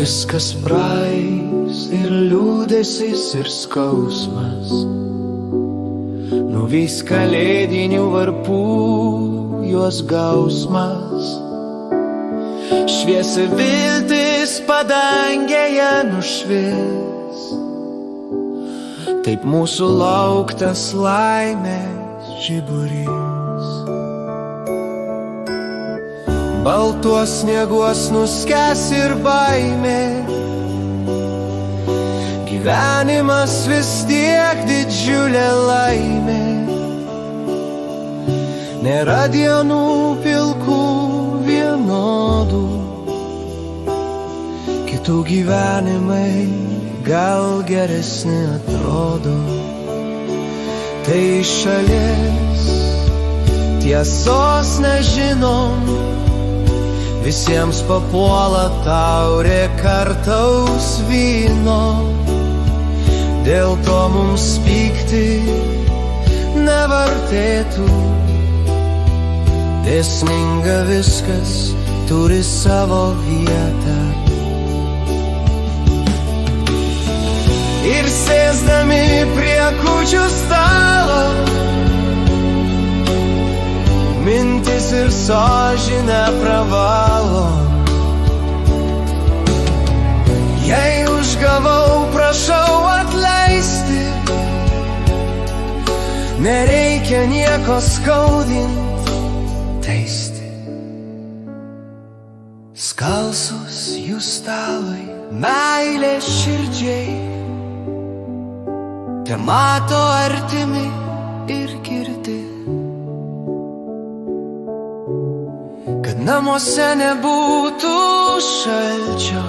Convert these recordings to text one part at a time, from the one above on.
Viskas praeis ir liūdesis ir skausmas, nuvys kalėdinių varpų jos gausmas. Šviesi viltis padangėje nušvis, taip mūsų lauktas laimės žiburys. Baltuos snieguos nuskęs ir baimė, gyvenimas vis tiek didžiulė laimė. Nėra dienų pilkų vienodų, kitų gyvenimai gal geresni atrodo. Tai iš šalies tiesos nežinom, visiems papuola taurė kartaus vyno. Dėl to mums pykti nevertėtų, dėsninga viskas turi savo vietą. Ir sėsdami prie kūčių stalo, mintis ir sąžinė pravalo. Jei užgavau, prašau atleisti, nereikia nieko skaudint, teisti. Skalsus jų stalai, meilė širdžiai, te mato artimi ir girdi, kad namuose nebūtų šalčio,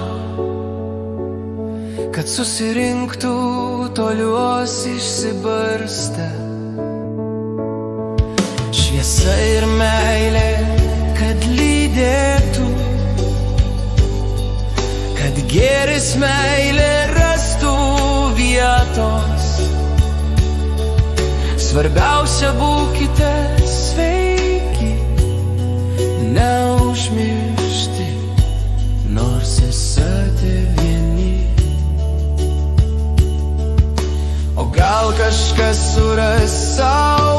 kad susirinktų toliuos išsibarstę. Šviesa ir meilė, kad lydėtų, kad gėris meilė rastų vietos. Svarbiausia, būkite sveiki, neužmiršti, nors esate vieni. O gal kažkas suras sau